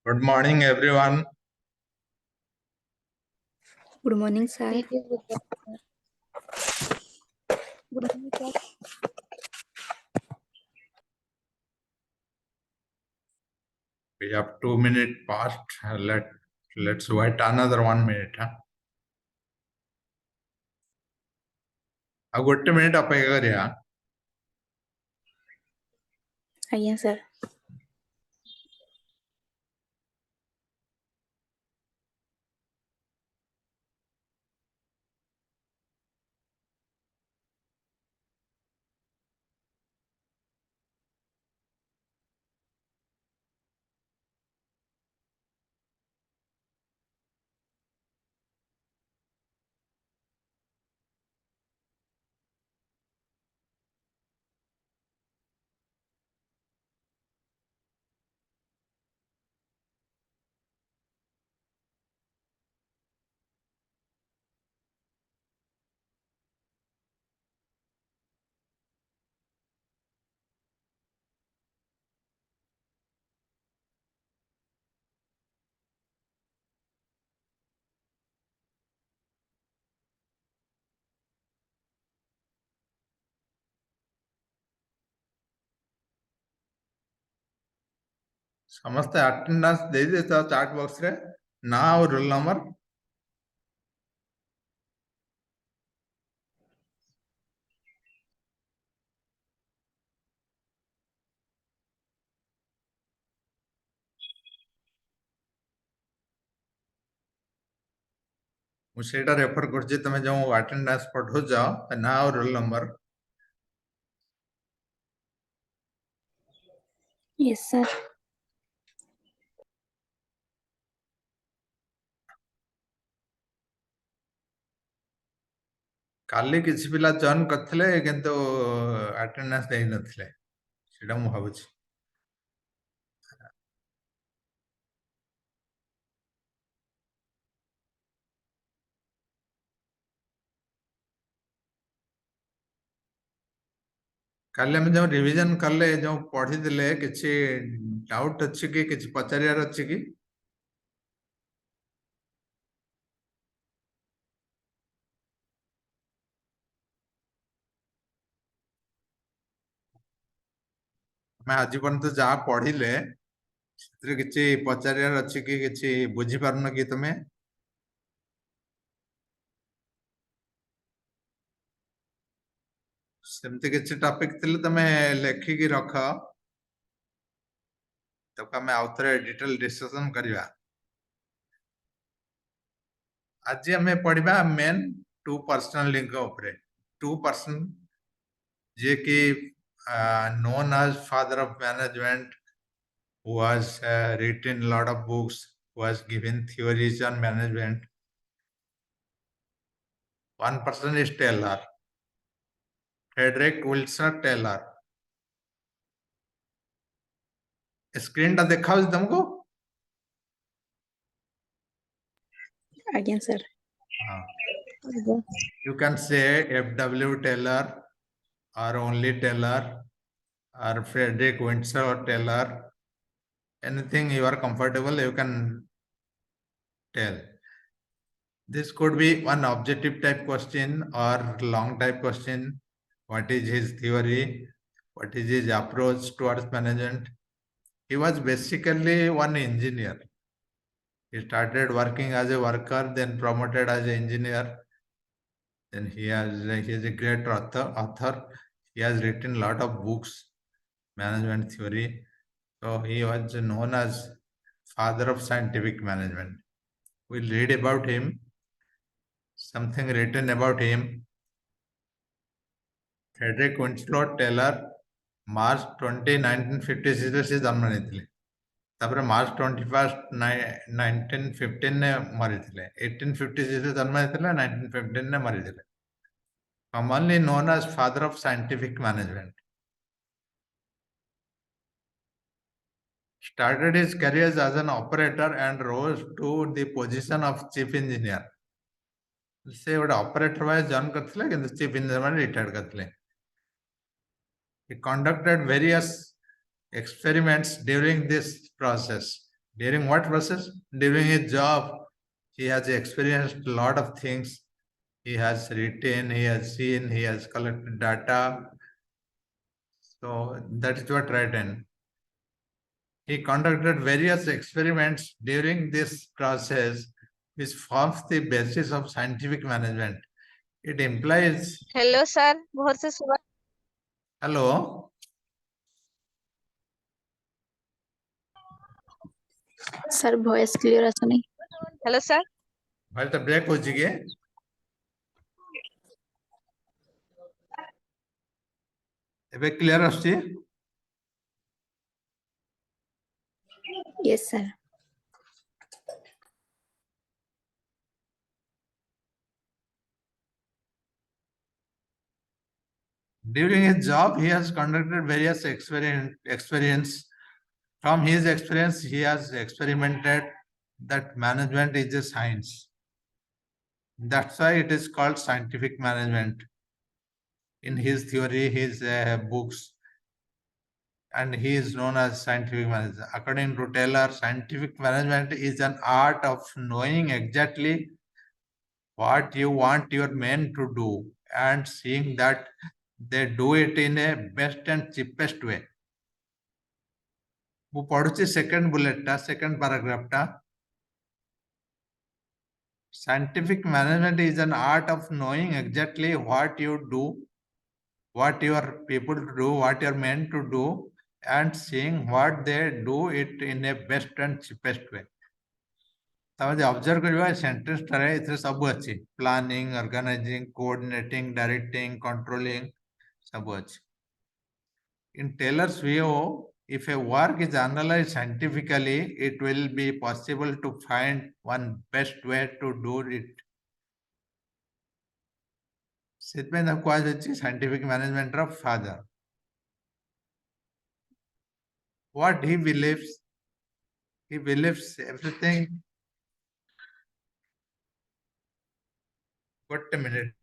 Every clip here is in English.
Good morning, everyone. Good morning, sir. Good morning, sir. We have 2 minutes past. Let's wait another 1 minute. ଆଉ ଗୋଟେ minute ଅପେକ୍ଷା କରିବା। ଆଜ୍ଞା sir. ସମସ୍ତେ attendance ଦେଇଦେଇଛ chart ବକ୍ସରେ ନା ଆଉ ରୋଲ ନମ୍ବର? ମୁଁ ସେଇଟା ରେଫର କରୁଛି, ତମେ ଯେଉଁ ଆଟେଣ୍ଡାନ୍ସ ପଠାଉଛ ନା ଆଉ ରୋଲ ନମ୍ବର? Yes, sir. କାଲି କିଛି ପିଲା ଜଏନ୍ କରିଥିଲେ କିନ୍ତୁ ଆଟେଣ୍ଡାନ୍ସ ଦେଇନଥିଲେ, ସେଇଟା ମୁଁ ଭାବୁଛି। କାଲି ଆମେ ଯେଉଁ ରିଭିଜନ କଲେ, ଯେଉଁ ପଢିଥିଲେ, କିଛି ଡାଉଟ୍ ଅଛି କି, କିଛି ପଚାରିବାର ଅଛି କି? ଆମେ ଆଜି ପର୍ଯ୍ୟନ୍ତ ଯାହା ପଢିଲେ ସେଥିରେ କିଛି ପଚାରିବାର ଅଛି କି, କିଛି ବୁଝିପାରୁନ କି ତମେ? ସେମିତି କିଛି ଟପିକ ଥିଲେ ତମେ ଲେଖିକି ରଖ, ତାକୁ ଆମେ ଆଉଥରେ ଡିଟେଲ ଡିସ୍କସନ କରିବା। आज आम पढ़ा मेन टू पर्सनल लिंक उपरे। टू पर्सन जे कि known as father of management, who has written lot of books, who has given theories on management. One person is Taylor, Frederick Wilson Taylor. Screen टा देखा तुमको? Again, sir. You can say F.W. Taylor or only Taylor or Frederick Winslow Taylor. Anything you are comfortable, you can tell. This could be one objective type question or long type question. What is his theory? What is his approach towards management? He was basically one engineer. He started working as a worker, then promoted as an engineer. Then he is a great author. He has written a lot of books, management theory. So he was known as father of scientific management. We'll read about him. Something written about him. Frederick Winslow Taylor, March 20, 1956 से जन्म लेते तापर मार्च 21, 1915 ने मरी थे। 1856 से जन्म लेते 1915 ने मरी थे। Commonly known as father of scientific management. Started his career as an operator and rose to the position of chief engineer. से गोटे ऑपरेटर वाइज जॉइन करथिले किंतु चीफ इंजीनियर माने रिटायर्ड करथिले। He conducted various experiments during this process. During what process? During his job, he has experienced a lot of things. He has written, he has seen, he has collected data. So that is what written. He conducted various experiments during this process, which forms the basis of scientific management. It implies. Hello sir, बहुत से सुबह Hello. Sir, voice clear ଆସୁନି। Hello sir, Why the break होची के? ଏବେ clear ଆସୁଛି? Yes, sir. During his job, he has conducted various experience. From his experience, he has experimented that management is a science. That's why it is called scientific management. In his theory, his books, and he is known as scientific manager. According to Taylor, scientific management is an art of knowing exactly what you want your men to do and seeing that they do it in a best and cheapest way. ମୁଁ ପଢୁଛି second ବୁଲେଟଟା second ପାରାଗ୍ରାଫଟା scientific management is an art of knowing exactly what you do, what your people do, what you're meant to do, and seeing what they do it in a best and cheapest way. तब observe करवा sentence टारे इतने सब अच्छी planning organising coordinating directing controlling सब अच्छी in Taylor's view, if a work is analyzed scientifically, it will be possible to find one best way to do it. ସେଥିପାଇଁ ତାକୁ କୁହାଯାଇଛି scientific management ର father. What he believes everything. Wait a minute.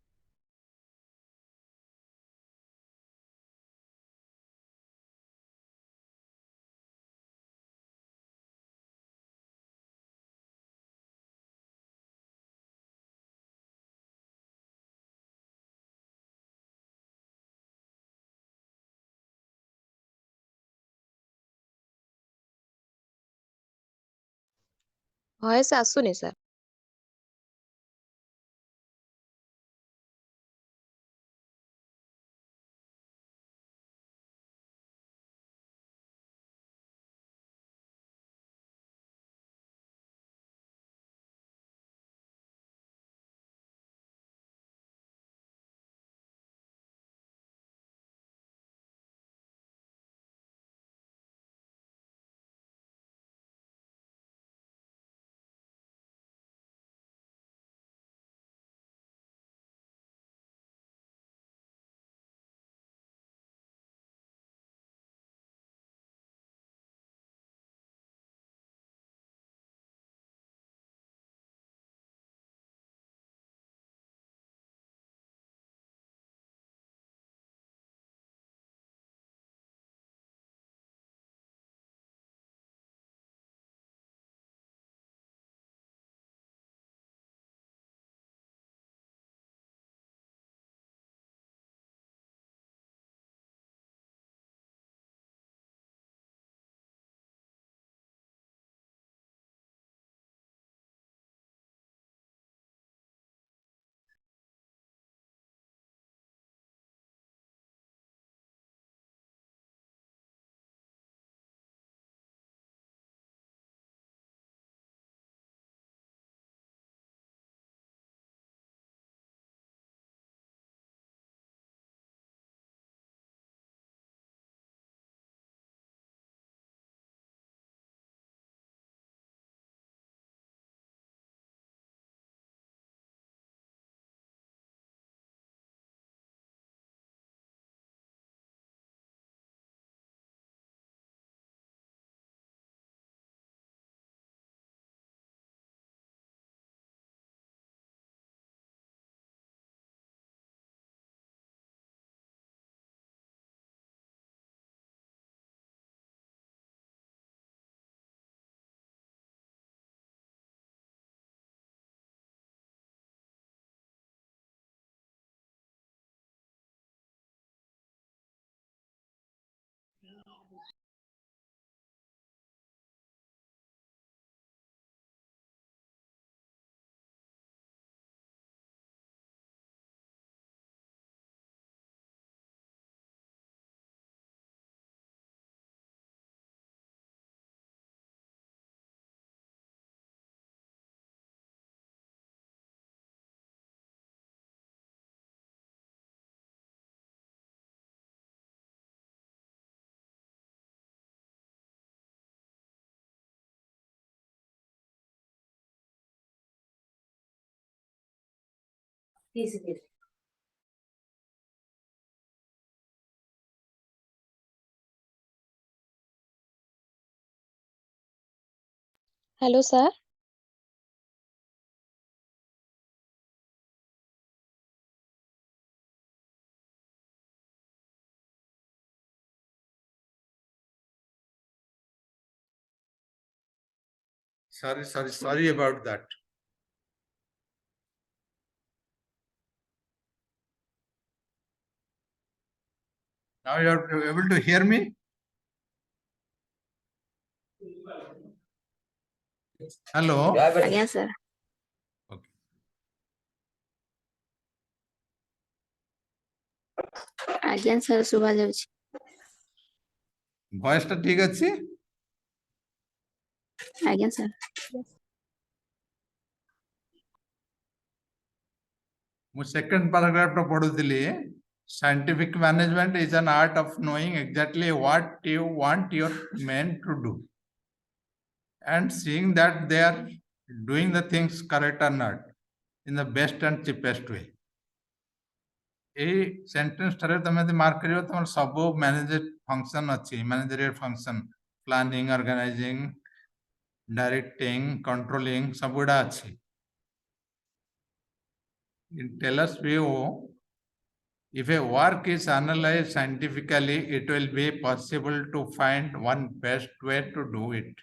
Voice ଆସୁନି sir. Hello, sir. Sorry about that. Now you are able to hear me? Hello. ଆଜ୍ଞା sir Okay. ଆଜ୍ଞା sir ଶୁଭା ଯାଉଛି voice ଟା ଠିକ ଅଛି? ଆଜ୍ଞା ସାର୍ ମୁଁ ସେକେଣ୍ଡ paragraph ଟା ପଢୁଥିଲି. Scientific management is an art of knowing exactly what you want your men to do and seeing that they are doing the things correct or not in the best and cheapest way. এই sentence ଠାରେ ତମେ ଯଦି mark କରିବ ତମର ସବୁ manager function ଅଛି. ମ୍ୟାନେଜରିଆଲ function, planning, organising, directing, controlling ସବୁଗୁଡା ଅଛି. In Taylor's view, if a work is analyzed scientifically, it will be possible to find one best way to do it.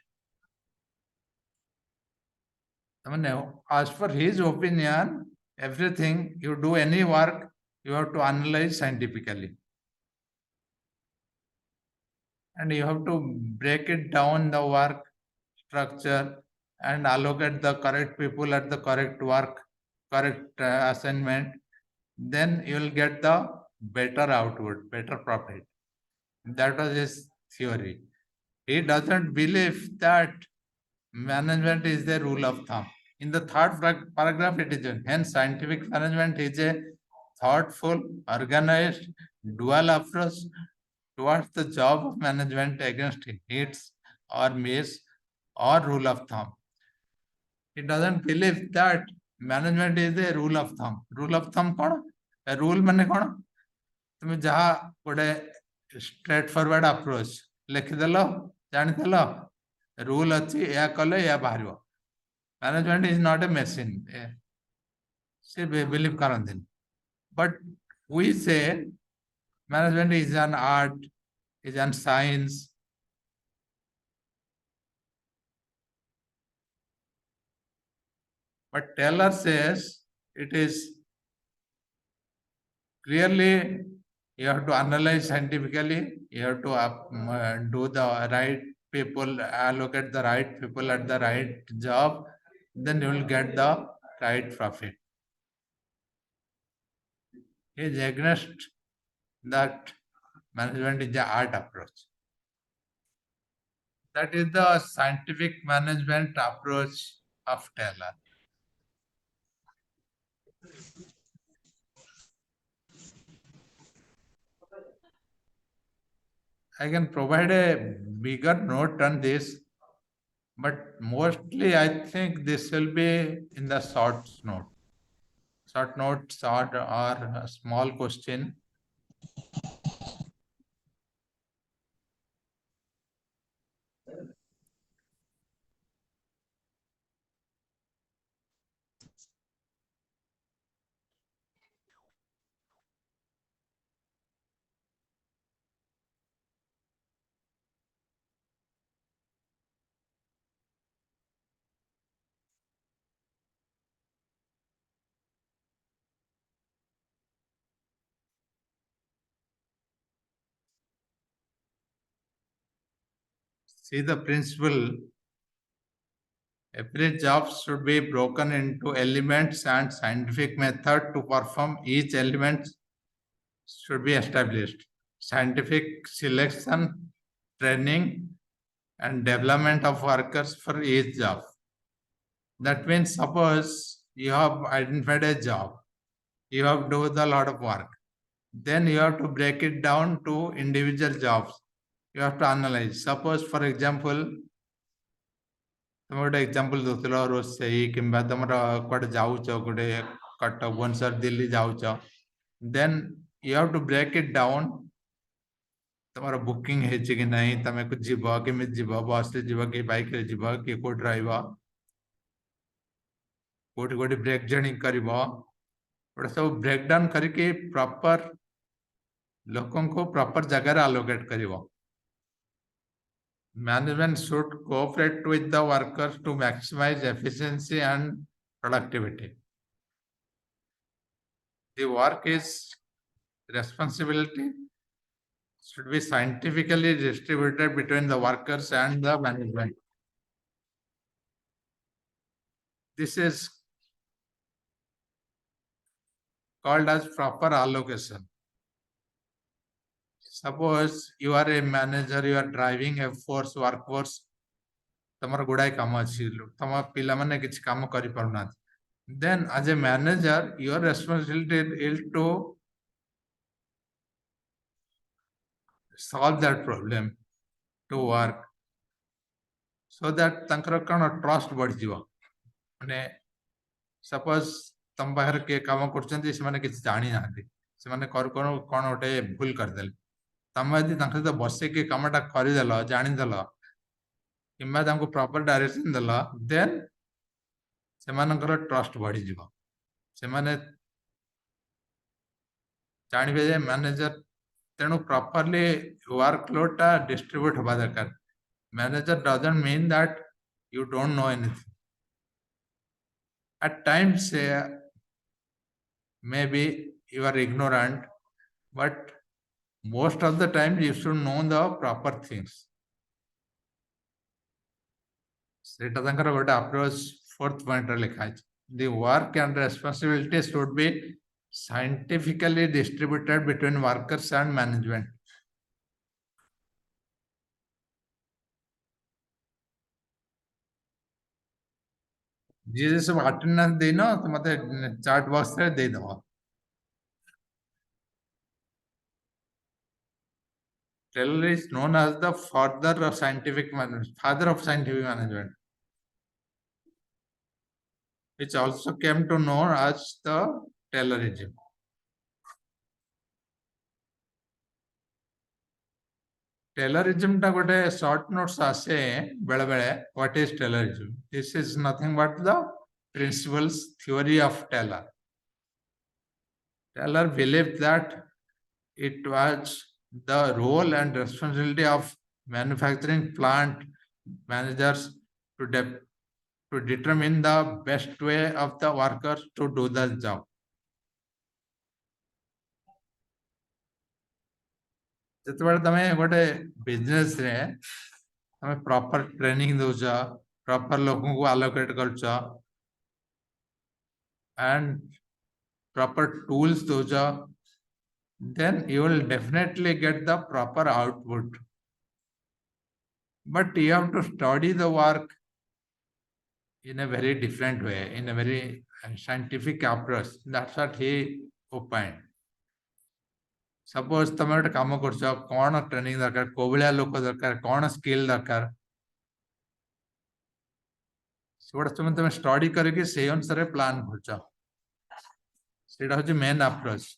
As per his opinion, everything you do any work, you have to analyze scientifically. And you have to break it down the work structure and allocate the correct people at the correct work, correct assignment. Then you will get the better output, better profit. That was his theory. He doesn't believe that management is the rule of thumb. In the third paragraph, it is hence scientific management is a thoughtful, organized, dual approach towards the job of management against hits or miss or rule of thumb. He doesn't believe that management is a rule of thumb. Rule of thumb कौन? A rule माने कौन? तुम्हें जहाँ कोड़े straight forward approach लिखिदेलो जानिदेलो rule अच्छी या कले या बाहरियो. Management is not a machine. से believe करन्दिन. But we say management is an art, is an science. But Taylor says it is clearly you have to analyze scientifically, you have to do the right people, allocate the right people at the right job, then you will get the right profit. He is against that management is the art approach. That is the scientific management approach of Taylor. I can provide a bigger note on this, but mostly I think this will be in the short note. Short notes or a small question. See the principle. Every job should be broken into elements and scientific method to perform each element should be established. Scientific selection, training, and development of workers for each job. That means suppose you have identified a job, you have to do a lot of work. Then you have to break it down to individual jobs. You have to analyze. Suppose, for example, तुम गोटे example दोथिलो रोसई किंबा तुमरा code जाउचो गोटे कटक भुवनेश्वर दिल्ली जाउचो then you have to break it down तुमरा booking हेछि कि नहीं तमे को जीव केमि जीव बस रे जीव कि बाइक रे जीव कि को ड्राइव कोठी कोठी ब्रेक जर्नी करबो ओटा सब ब्रेक डाउन करके प्रॉपर लोकन को प्रॉपर जगह रे अलोकेट करबो Management should cooperate with the workers to maximize efficiency and productivity. The work is responsibility should be scientifically distributed between the workers and the management. This is called as proper allocation. Suppose you are a manager, you are driving a force workforce, तमर गुडाई काम अछि तम पिला माने किछ काम करि परना then as a manager your responsibility is to solve that problem to work so that tankar kon trust बढ़ जीव माने सपोज तम बाहर के काम करछन्ती से माने किछ जानि नांती से माने कोन ओटे भूल कर देल तम यदि तांकर तो बसे के कामटा करि देलो जानि देलो किंबा तांको प्रॉपर डायरेक्शन देलो देन से मानकर ट्रस्ट बढ़ी जीव से माने जानिबे जे मैनेजर तेणु प्रॉपरली वर्कलोड टा डिस्ट्रीब्यूट होबा दरकार manager doesn't mean that you don't know anything. At times, maybe you are ignorant, but most of the time you should know the proper things. सेटा तंकर गोटे अप्रोच फोर्थ पॉइंट रे लिखा है the work and responsibilities should be scientifically distributed between workers and management. जी सब attendance देनो तो मते chart box रे दे दो Taylor is known as the father of scientific management, which also came to know as the Taylorism. Taylorism ta gote short notes ase bele bele. What is Taylorism? This is nothing but the principles theory of Taylor. Taylor believed that it was the role and responsibility of manufacturing plant managers to determine the best way of the workers to do the job. ଯେତେବେଳେ ତମେ ଗୋଟେ business रे तमे proper training दोछ proper लोगों को allocate करछ and proper tools दोछ then you will definitely get the proper output, but you have to study the work in a very different way, in a very scientific approach. That's what he opined. Suppose तमे गोटे काम करछ कोन training दरकार को भलिया लोक दरकार कोन skill दरकार सेटा तमे स्टडी करके से अनुसार प्लान करछ सेटा होची main approach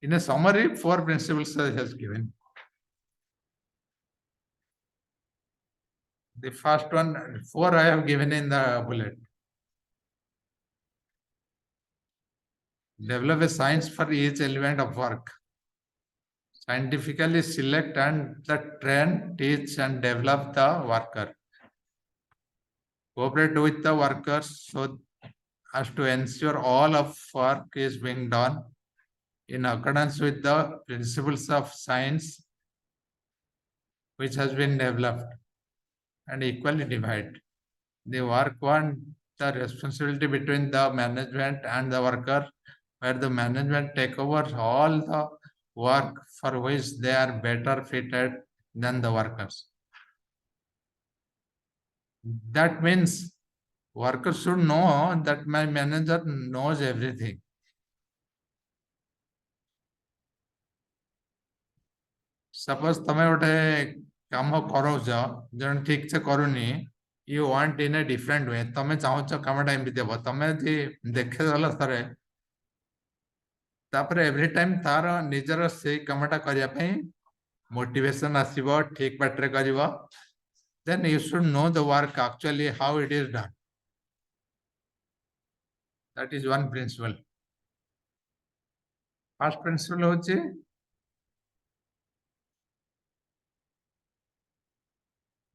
In a summary, 4 principles he has given. The first one, 4 I have given in the bullet. Develop a science for each element of work. Scientifically select and train, teach and develop the worker. Cooperate with the workers so as to ensure all of work is being done in accordance with the principles of science which has been developed and equally divide. The work one, the responsibility between the management and the worker, where the management take over all the work for which they are better fitted than the workers. That means workers should know that my manager knows everything. Suppose तमे गोटे काम कराउछ जन ठीक से करूनी you want in a different way तमे चाहूछ कामटा एमती देबो तमे जे देखे गला थरे तापर एवरी टाइम तार निजर से कामटा करिया पई मोटिवेशन आसीबो ठीक बाटरे करिवो then you should know the work actually how it is done. That is one principle. First principle होची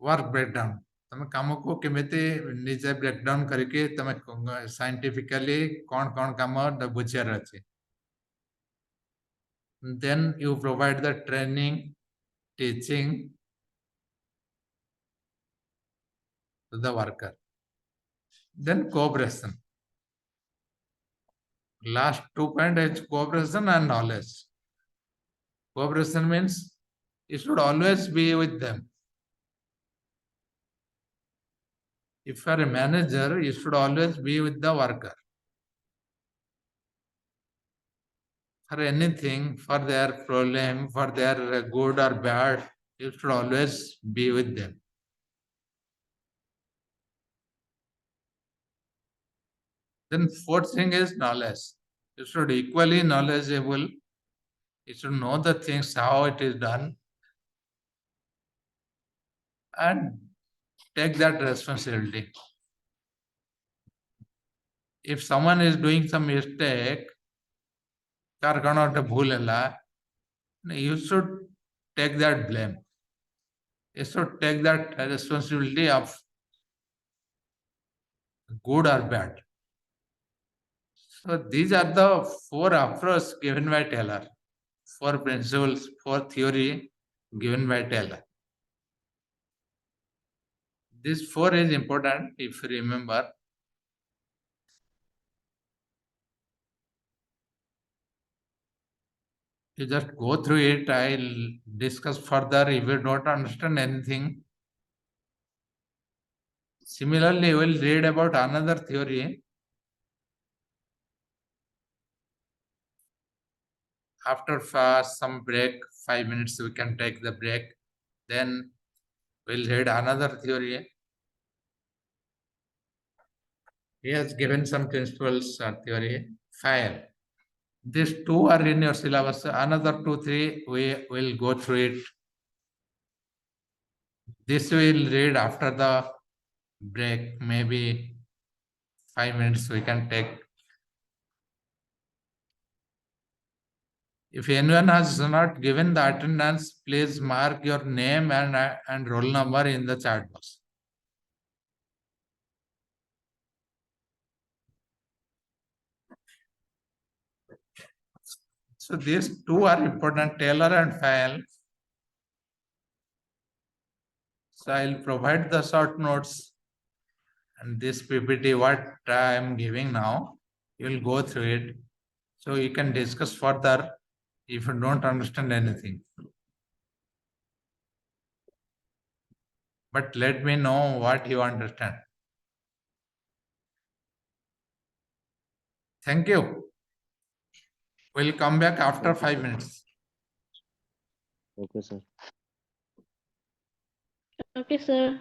वर्क ब्रेकडाउन तमे काम को केमिति निजे ब्रेकडाउन करके तमे साइंटिफिकली कौन कौन काम बुझियार अछि. Then you provide the training, teaching to the worker. Then cooperation. Last 2 point is cooperation and knowledge. Cooperation means you should always be with them. If you are a manager, you should always be with the worker. For anything, for their problem, for their good or bad, you should always be with them. Then fourth thing is knowledge. You should equally knowledgeable. You should know the things, how it is done, and take that responsibility. If someone is doing some mistake, you should take that blame. You should take that responsibility of good or bad. So these are the 4 approaches given by Taylor, 4 principles, 4 theory given by Taylor. This 4 is important if you remember. You just go through it. I'll discuss further if you don't understand anything. Similarly, you will read about another theory. After some break, 5 minutes, we can take the break. Then we'll read another theory. He has given some principles or theory. Fayol. These 2 are in your syllabus. Another 2, 3, we will go through it. This we'll read after the break. Maybe 5 minutes we can take. If anyone has not given the attendance, please mark your name and roll number in the chat box. So these 2 are important, Taylor and Fayol. So I'll provide the short notes and this PPT what I am giving now, you'll go through it. So you can discuss further if you don't understand anything. But let me know what you understand. Thank you. We'll come back after 5 minutes. Okay, sir. Okay, sir.